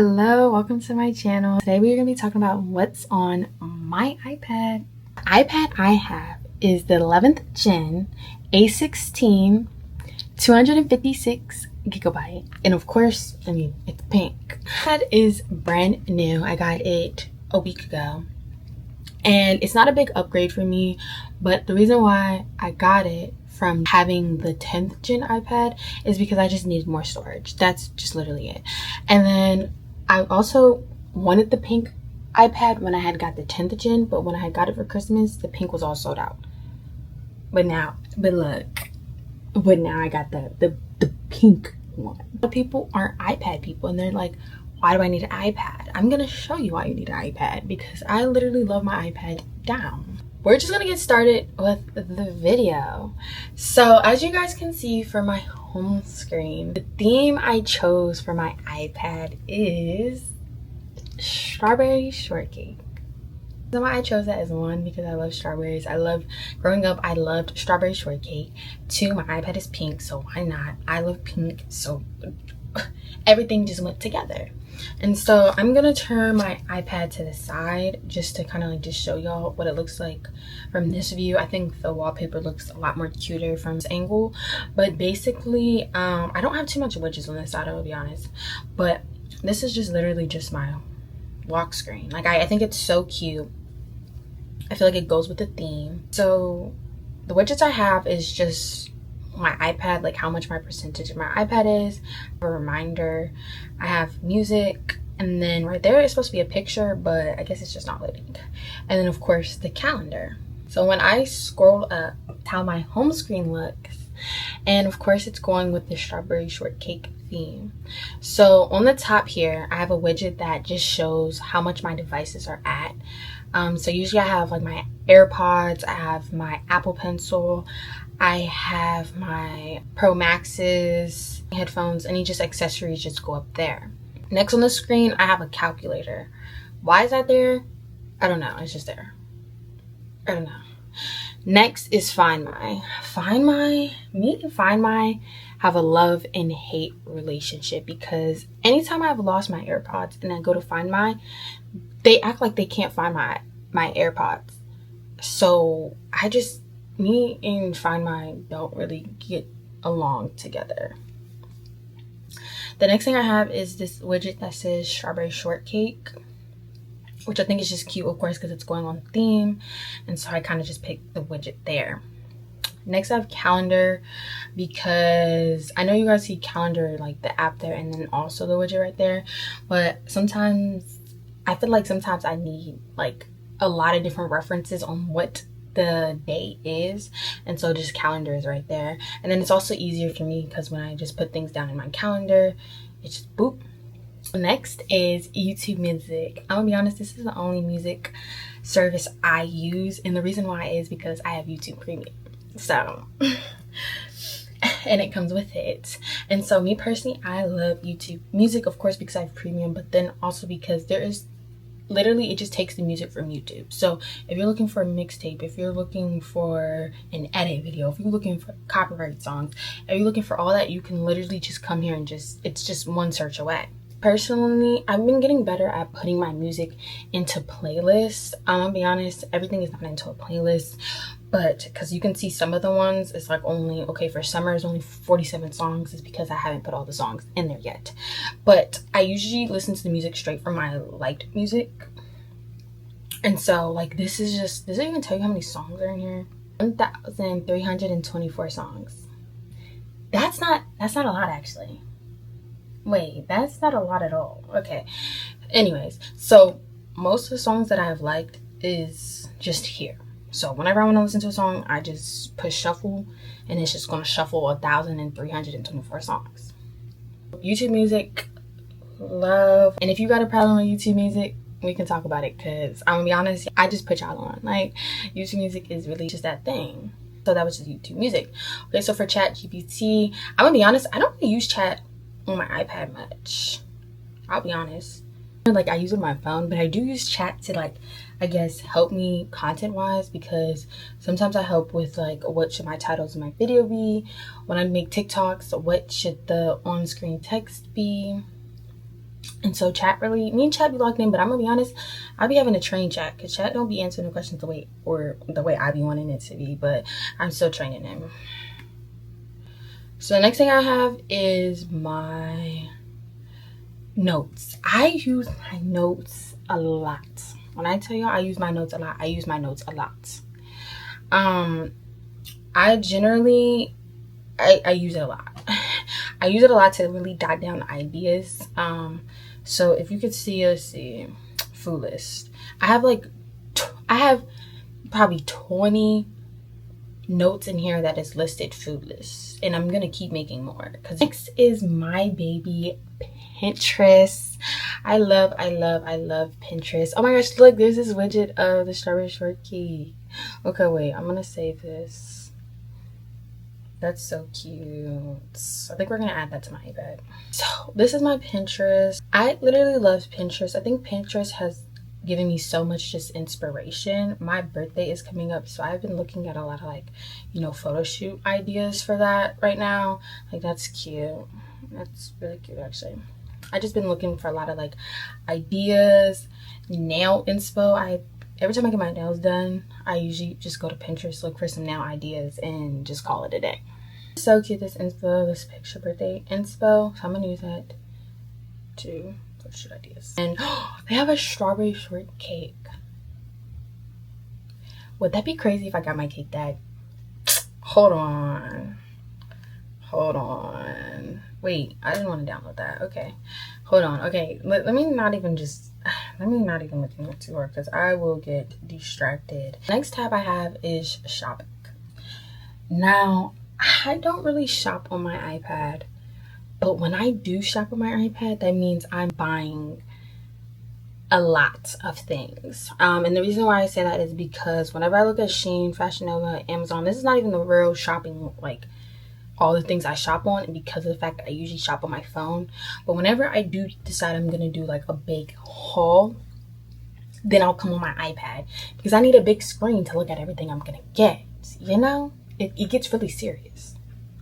Hello, welcome to my channel. Today we're going to be talking about what's on my iPad. The iPad I have is the 11th gen A16 256 gigabyte, and of course, it's pink. That is brand new. I got it a week ago, and it's not a big upgrade for me, but the reason why I got it from having the 10th gen iPad is because I just needed more storage. That's just literally it. And then I also wanted the pink iPad when I had got the 10th gen, but when I had got it for Christmas, the pink was all sold out. But now I got the pink one. But people aren't iPad people, and they're like, why do I need an iPad? I'm gonna show you why you need an iPad, because I literally love my iPad down. We're just gonna get started with the video. So as you guys can see from my home screen, the theme I chose for my iPad is strawberry shortcake. So why I chose that is, one, because I love strawberries. Growing up, I loved strawberry shortcake. Two, my iPad is pink, so why not? I love pink, so everything just went together. And so I'm gonna turn my iPad to the side just to kind of like just show y'all what it looks like from this view. I think the wallpaper looks a lot more cuter from this angle, but basically I don't have too much widgets on this side, I'll be honest, but this is just literally just my lock screen. Like I think it's so cute. I feel like it goes with the theme. So the widgets I have is just my iPad, like how much my percentage of my iPad is, a reminder. I have music, and then right there is supposed to be a picture, but I guess it's just not loading. And then of course the calendar. So when I scroll up, how my home screen looks, and of course it's going with the strawberry shortcake theme. So on the top here, I have a widget that just shows how much my devices are at. So usually I have like my AirPods, I have my Apple Pencil, I have my Pro Maxes, headphones, any just accessories just go up there. Next on the screen, I have a calculator. Why is that there? I don't know, it's just there. I don't know. Next is Find My. Me and Find My have a love and hate relationship, because anytime I've lost my AirPods and I go to Find My, they act like they can't find my AirPods. So me and Find My don't really get along together. The next thing I have is this widget that says strawberry shortcake, which I think is just cute, of course, because it's going on theme, and so I kind of just picked the widget there. Next I have calendar, because I know you guys see calendar, like the app there, and then also the widget right there, but sometimes I feel like sometimes I need like a lot of different references on what the day is, and so just calendar is right there. And then it's also easier for me because when I just put things down in my calendar, it's just boop. Next is YouTube Music. I'm gonna be honest, this is the only music service I use, and the reason why is because I have YouTube Premium, so and it comes with it. And so me personally, I love YouTube Music, of course, because I have Premium, but then also because there is literally, it just takes the music from YouTube. So if you're looking for a mixtape, if you're looking for an edit video, if you're looking for copyright songs, if you're looking for all that, you can literally just come here and it's just one search away. Personally, I've been getting better at putting my music into playlists. I'm gonna be honest, everything is not into a playlist, but because you can see some of the ones, it's like only, okay, for summer it's only 47 songs. It's because I haven't put all the songs in there yet. But I usually listen to the music straight from my liked music. And so like this does it even tell you how many songs are in here? 1,324 songs. That's not a lot, actually. Wait, that's not a lot at all. Okay. Anyways, so most of the songs that I have liked is just here. So whenever I want to listen to a song, I just push shuffle, and it's just going to shuffle 1,324 songs. YouTube Music, love. And if you got a problem with YouTube Music, we can talk about it, because I'm gonna be honest, I just put y'all on. Like, YouTube Music is really just that thing. So that was just YouTube Music. Okay, so for Chat GPT, I'm gonna be honest, I don't really use chat on my iPad much. I'll be honest. Like, I use it on my phone, but I do use chat to, like, I guess help me content wise, because sometimes I help with like, what should my titles of my video be? When I make TikToks, what should the on-screen text be? And so chat really, me and chat be locked in, but I'm gonna be honest, I'll be having to train chat because chat don't be answering the questions the way I be wanting it to be, but I'm still training him. So the next thing I have is my notes. I use my notes a lot. When I tell you I use my notes a lot, I use my notes a lot. I generally I use it a lot. I use it a lot to really jot down ideas. So if you could see, let's see, food list. I have probably 20 notes in here that is listed food lists, and I'm gonna keep making more. Because next is my baby Pinterest. I love Pinterest. Oh my gosh, look, there's this widget of the strawberry shortcake. Okay, wait, I'm gonna save this. That's so cute. I think we're gonna add that to my iPad. So this is my Pinterest. I literally love Pinterest. I think Pinterest has given me so much just inspiration. My birthday is coming up, so I've been looking at a lot of like, you know, photo shoot ideas for that right now. Like, that's cute. That's really cute, actually. I just been looking for a lot of like ideas, nail inspo. Every time I get my nails done, I usually just go to Pinterest, look for some nail ideas, and just call it a day. So cute, this inspo, this picture birthday inspo. So I'm gonna use that to photo shoot ideas. And they have a strawberry shortcake. Would that be crazy if I got my cake tag? Hold on. Wait, I didn't want to download that. Okay, hold on. Okay, let me not even look into it too hard because I will get distracted. Next tab I have is shopping. Now, I don't really shop on my iPad, but when I do shop on my iPad, that means I'm buying a lot of things. And the reason why I say that is because whenever I look at Shein, Fashion Nova, Amazon, this is not even the real shopping, like all the things I shop on, and because of the fact that I usually shop on my phone. But whenever I do decide I'm gonna do like a big haul, then I'll come on my iPad because I need a big screen to look at everything I'm gonna get. You know, it gets really serious.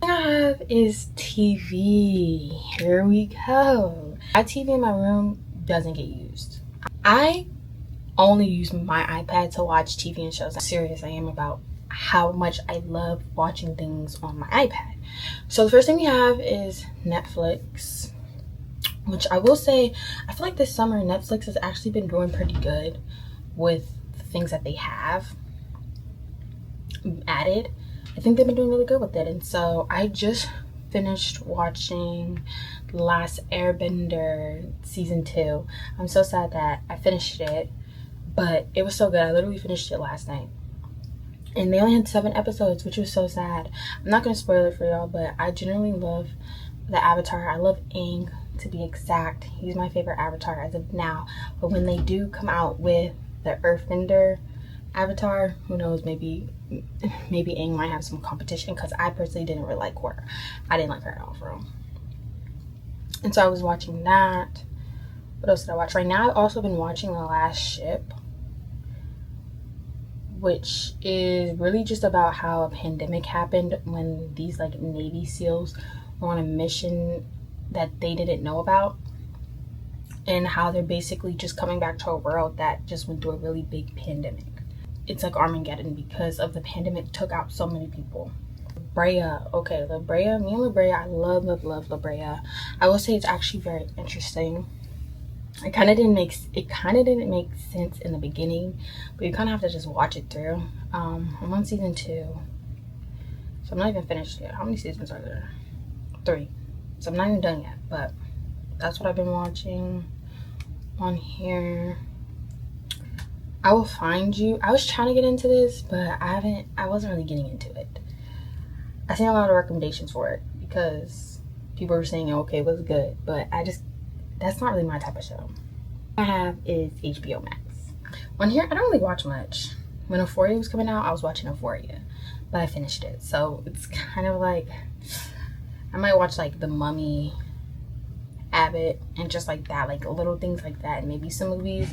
What I have is TV. Here we go. My TV in my room doesn't get used. I only use my iPad to watch TV and shows. How serious I am about how much I love watching things on my iPad. So the first thing we have is Netflix, which I will say, I feel like this summer Netflix has actually been doing pretty good with the things that they have added. I think they've been doing really good with it. And so I just finished watching Last Airbender season 2. I'm so sad that I finished it, but it was so good. I literally finished it last night. And they only had 7 episodes, which was so sad. I'm not going to spoil it for y'all, but I generally love the Avatar. I love Aang, to be exact. He's my favorite Avatar as of now. But when they do come out with the Earthbender Avatar, who knows, maybe Aang might have some competition, because I personally didn't really like her. I didn't like her at all, for real. And so I was watching that. What else did I watch? Right now, I've also been watching The Last Ship, which is really just about how a pandemic happened when these like Navy SEALs were on a mission that they didn't know about, and how they're basically just coming back to a world that just went through a really big pandemic. It's like Armageddon because of the pandemic took out so many people. Brea, okay, La Brea, me and La Brea, I love La Brea. I will say it's actually very interesting. It kind of didn't make sense in the beginning, but you kind of have to just watch it through. I'm on season 2, so I'm not even finished yet. How many seasons are there? 3. So I'm not even done yet, but that's what I've been watching on here. I Will Find You. I was trying to get into this, but I wasn't really getting into it. I seen a lot of recommendations for it because people were saying, okay, it was good, but that's not really my type of show. I have is HBO Max. On here, I don't really watch much. When Euphoria was coming out, I was watching Euphoria, but I finished it. So it's kind of like, I might watch like The Mummy, Abbott, and just like that, like little things like that, and maybe some movies,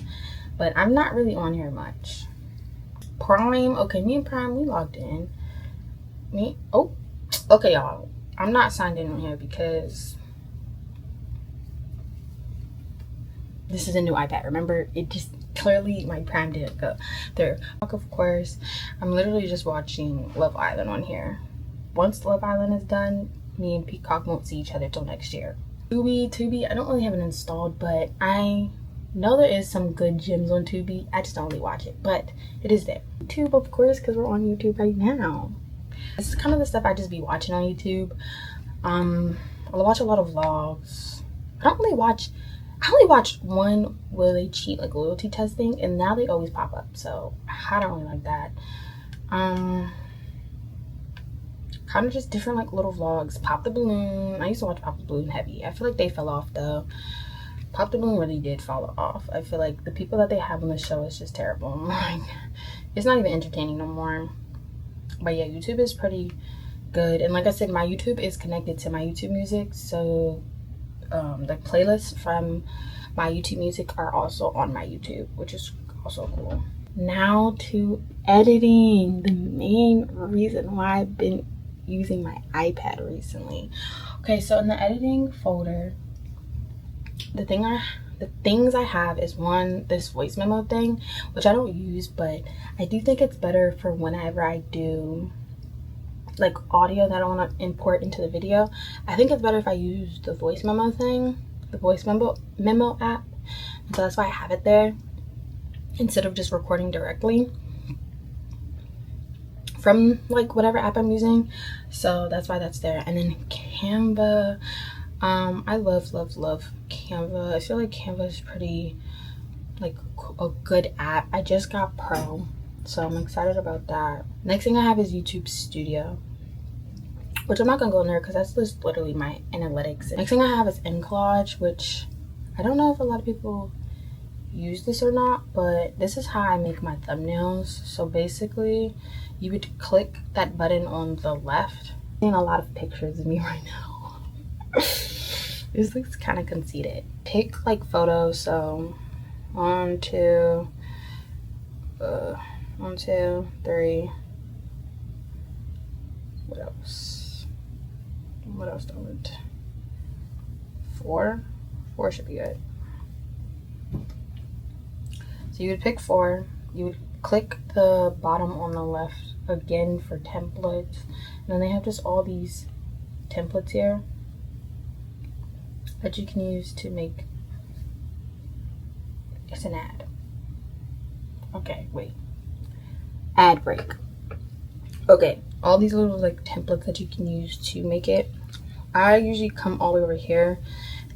but I'm not really on here much. Prime, okay, me and Prime, we logged in. Okay, y'all, I'm not signed in on here because This is a new iPad. Remember, it just clearly my prime didn't go through. Of course, I'm literally just watching Love Island on here. Once Love Island is done, me and Peacock won't see each other till next year. Tubi, I don't really have it installed, but I know there is some good gems on Tubi. I just don't really watch it, but it is there. YouTube, of course, because we're on YouTube right now. This is kind of the stuff I just be watching on YouTube. I'll watch a lot of vlogs. I only watched one Will They Cheat, like loyalty testing, and now they always pop up, so I don't really like that. Kind of just different like little vlogs. Pop the Balloon. I used to watch Pop the Balloon heavy. I feel like they fell off though. Pop the Balloon really did fall off. I feel like the people that they have on the show is just terrible. Like, it's not even entertaining no more. But yeah, YouTube is pretty good. And like I said, my YouTube is connected to my YouTube music, so the playlists from my YouTube music are also on my YouTube, which is also cool. Now to editing, the main reason why I've been using my iPad recently. Okay, so in the editing folder, the things I have is one, this voice memo thing, which I don't use, but I do think it's better for whenever I do like audio that I want to import into the video. I think it's better if I use the voice memo thing, the voice memo app, and so that's why I have it there instead of just recording directly from like whatever app I'm using. So that's why that's there. And then Canva, I love Canva. I feel like Canva is pretty like a good app. I just got Pro, so I'm excited about that. Next thing I have is YouTube Studio, which I'm not gonna go in there because that's just literally my analytics. Next thing I have is Collage, which I don't know if a lot of people use this or not, but this is how I make my thumbnails. So basically, you would click that button on the left. I'm seeing a lot of pictures of me right now. This looks kind of conceited. Pick like photos. So 1, 2, 1, 2, 3. What else? What else do I want? 4. 4 should be good. So you would pick 4. You would click the bottom on the left again for templates, and then they have just all these templates here that you can use to make. It's an ad. Okay, wait. Ad break. Okay, all these little like templates that you can use to make it. I usually come all the way over here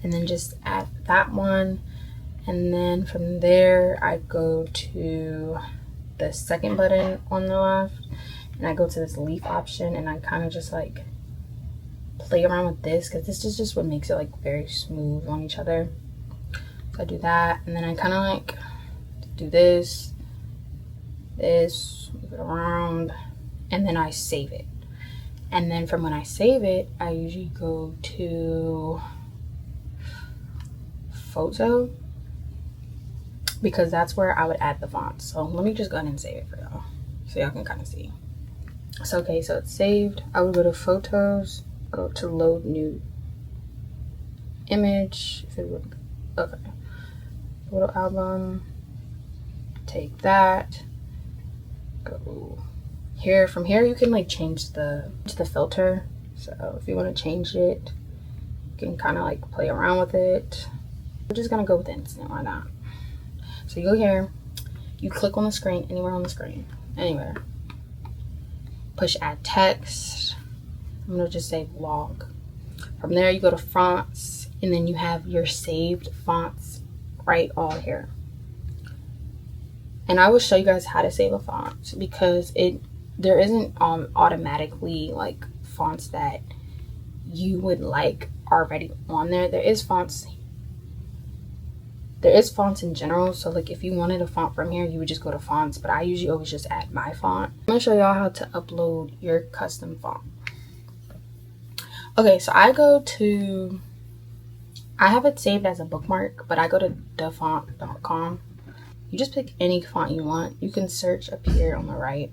and then just add that one, and then from there I go to the second button on the left and I go to this leaf option, and I kind of just like play around with this because this is just what makes it like very smooth on each other. So I do that, and then I kind of like do this, move it around, and then I save it. And then from when I save it, I usually go to photo, because that's where I would add the fonts. So let me just go ahead and save it for y'all so y'all can kind of see. So okay, so it's saved. I would go to photos, go to load new image. If it would, okay, photo album, take that, go here. From here you can like change the filter. So if you want to change it, you can kind of like play around with it. We're just gonna go with instant, why not? So you go here, you click on the screen, anywhere on the screen, anywhere. Push add text. I'm gonna just say vlog. From there you go to fonts, and then you have your saved fonts right all here. And I will show you guys how to save a font, because there isn't automatically like fonts that you would like already on there. There is fonts in general, so like if you wanted a font from here, you would just go to fonts, but I usually always just add my font. I'm gonna show y'all how to upload your custom font. Okay, so I have it saved as a bookmark, but I go to thefont.com. You just pick any font you want. You can search up here on the right.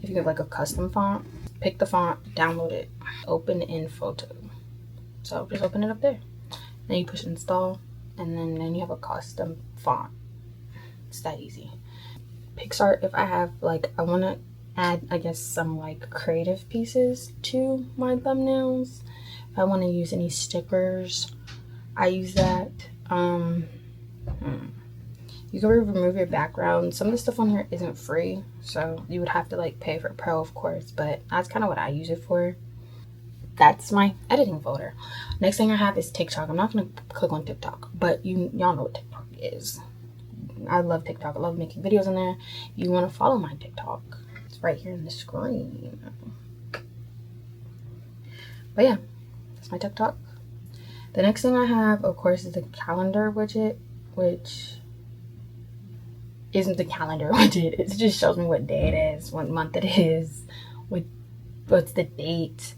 If you have like a custom font, pick the font, download it, open in photo. So just open it up there. Then you push install. and then you have a custom font. It's that easy. PicsArt, if I have like, I want to add, I guess, some like creative pieces to my thumbnails. If I want to use any stickers, I use that. You can remove your background. Some of the stuff on here isn't free, so you would have to like pay for Pro, of course, but that's kind of what I use it for. That's my editing folder. Next thing I have is TikTok. I'm not gonna click on TikTok, but y'all know what TikTok is. I love TikTok. I love making videos on there. You want to follow my TikTok, it's right here on the screen. But yeah, that's my TikTok. The next thing I have, of course, is the calendar widget, which isn't the calendar widget. It just shows me what day it is, what month it is, what's the date.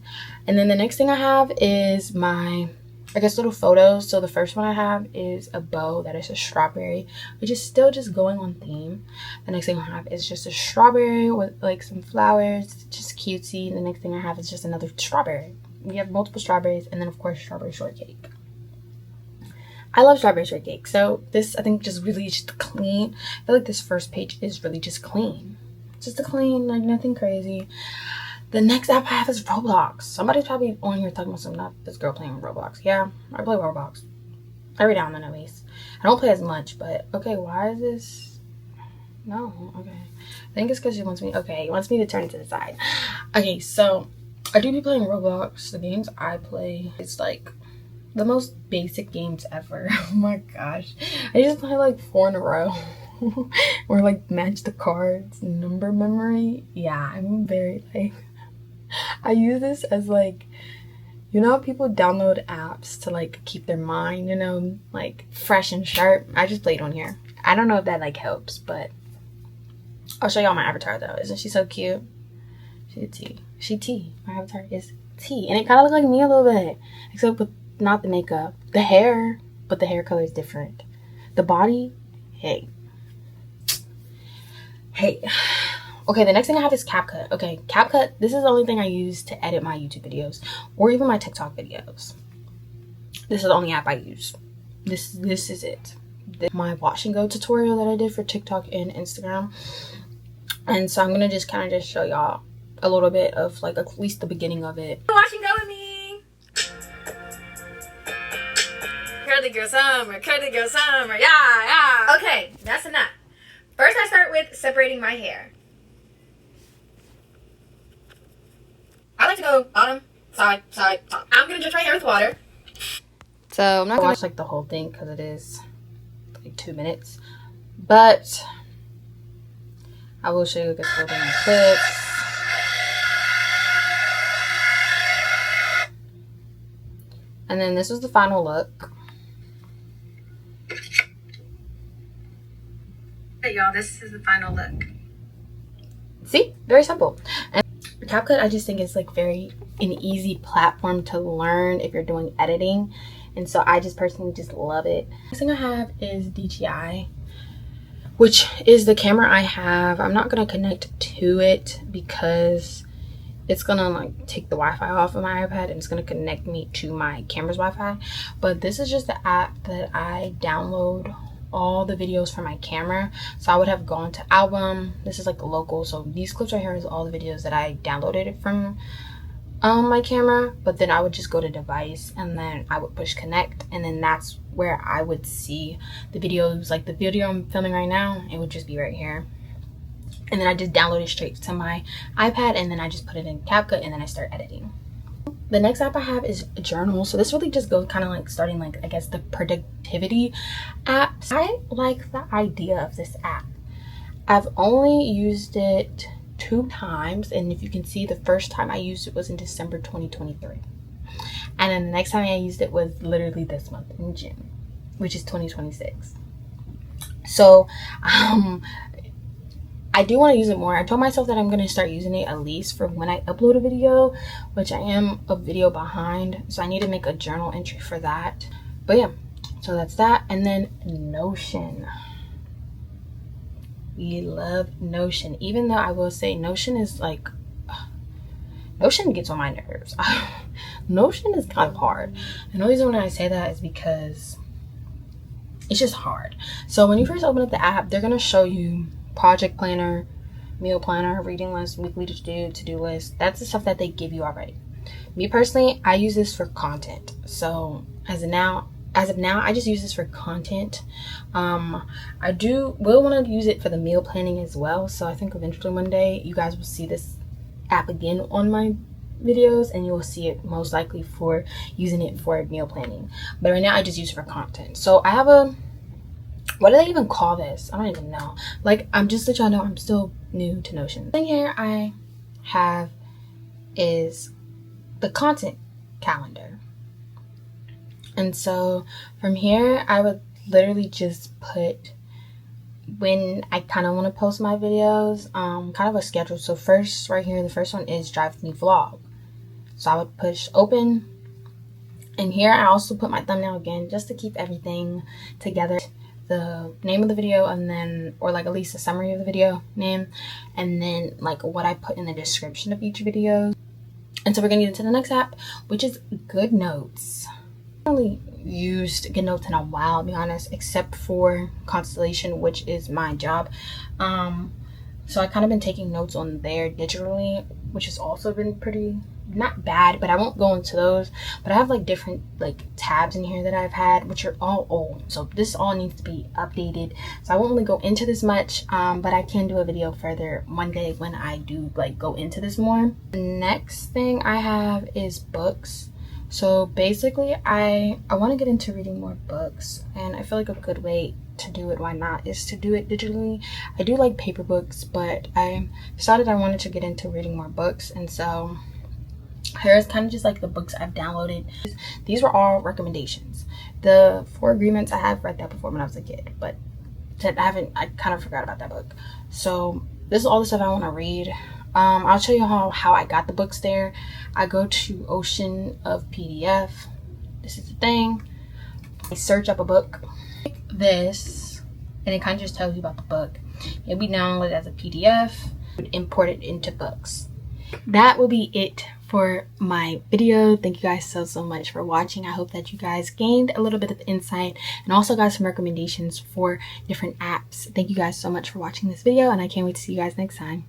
And then the next thing I have is my, I guess, little photos. So the first one I have is a bow that is a strawberry, which is still just going on theme. The next thing I have is just a strawberry with like some flowers, just cutesy. And the next thing I have is just another strawberry. We have multiple strawberries, and then of course strawberry shortcake. I love strawberry shortcake. So this, I think, just really just clean. I feel like this first page is really just clean. Just a clean, like nothing crazy. The next app I have is Roblox. Somebody's probably on here talking about something, not this girl playing Roblox. Yeah, I play Roblox. Every now and then at least. I don't play as much, but okay, why is this? No, okay. I think it's because she wants me, okay, he wants me to turn it to the side. Okay, so I do be playing Roblox. The games I play, it's like the most basic games ever. Oh my gosh. I just play like 4 in a row. Or like match the cards, number memory. Yeah, I'm very like, I use this as like, you know how people download apps to like keep their mind, you know, like fresh and sharp. I just played on here. I don't know if that like helps, but I'll show y'all my avatar though. Isn't she so cute? She's a T. She T. My avatar is T. And it kind of looks like me a little bit. Except with not the makeup. The hair. But the hair color is different. The body. Hey. Hey. Okay, the next thing I have is CapCut. Okay, CapCut. This is the only thing I use to edit my YouTube videos. Or even my TikTok videos. This is the only app I use. This is it. My wash and go tutorial that I did for TikTok and Instagram. And so I'm going to just kind of just show y'all a little bit of like at least the beginning of it. Wash and go with me. Curly girl summer, yeah. Okay, that's enough. First I start with separating my hair. I like to go bottom, side, top. I'm going to drench my hair with water. So I'm not going to watch like the whole thing because it is like 2 minutes. But I will show you guys a little bit of clips. And then this is the final look. Hey y'all, this is the final look. See? Very simple. And CapCut, I just think it's like very an easy platform to learn if you're doing editing. And so I just personally just love it. Next thing I have is DJI, which is the camera I have. I'm not going to connect to it because it's gonna like take the Wi-Fi off of my iPad and it's gonna connect me to my camera's Wi-Fi. But this is just the app that I download all the videos for my camera. So I would have gone to album. This is like the local. So these clips right here is all the videos that I downloaded it from my camera. But then I would just go to device and then I would push connect, and then that's where I would see the videos. Like the video I'm filming right now, it would just be right here. And then I just download it straight to my iPad, and then I just put it in CapCut, and then I start editing. The next app I have is Journal. So this really just goes kind of like starting like, I guess, the productivity apps. I like the idea of this app. I've only used it 2 times, and if you can see, the first time I used it was in December 2023. And then the next time I used it was literally this month in June, which is 2026. So, I do want to use it more. I told myself that I'm going to start using it at least for when I upload a video, which I am a video behind. So I need to make a journal entry for that. But yeah, so that's that. And then Notion. We love Notion. Even though I will say Notion is like, Notion gets on my nerves. Notion is kind of hard. And the reason when I say that is because it's just hard. So when you first open up the app, they're gonna show you project planner, meal planner, reading list, weekly to-do list. That's the stuff that they give you already. Me personally, I use this for content. So as of now, I just use this for content. I will want to use it for the meal planning as well. So I think eventually one day you guys will see this app again on my videos, and you will see it most likely for using it for meal planning. But right now I just use it for content. So I have what do they even call this? I don't even know. Like, I'm just let y'all know I'm still new to Notion. The thing here I have is the content calendar. And so from here, I would literally just put when I kind of want to post my videos, kind of a schedule. So first, right here, the first one is Drive With Me Vlog. So I would push open. And here I also put my thumbnail again, just to keep everything together. The name of the video, and then, or like at least a summary of the video name, and then like what I put in the description of each video. And so we're gonna get into the next app, which is GoodNotes. I haven't really used GoodNotes in a while, to be honest, except for Constellation, which is my job. So I kind of been taking notes on there digitally, which has also been pretty not bad, but I won't go into those. But I have like different like tabs in here that I've had, which are all old, so this all needs to be updated. So I won't really go into this much, but I can do a video further one day when I do like go into this more. The next thing I have is books. So basically I want to get into reading more books, and I feel like a good way to do it, why not, is to do it digitally. I do like paper books, but I decided I wanted to get into reading more books, and so here's kind of just like the books I've downloaded. These were all recommendations. The 4 Agreements, I have read that before when I was a kid, but I kind of forgot about that book. So this is all the stuff I want to read. I'll show you how I got the books there. I go to Ocean of PDF. This is the thing. I search up a book like this, and it kind of just tells you about the book. It'll be downloaded as a PDF, import it into books. That will be it for my video. Thank you guys so much for watching. I hope that you guys gained a little bit of insight and also got some recommendations for different apps. Thank you guys so much for watching this video, and I can't wait to see you guys next time.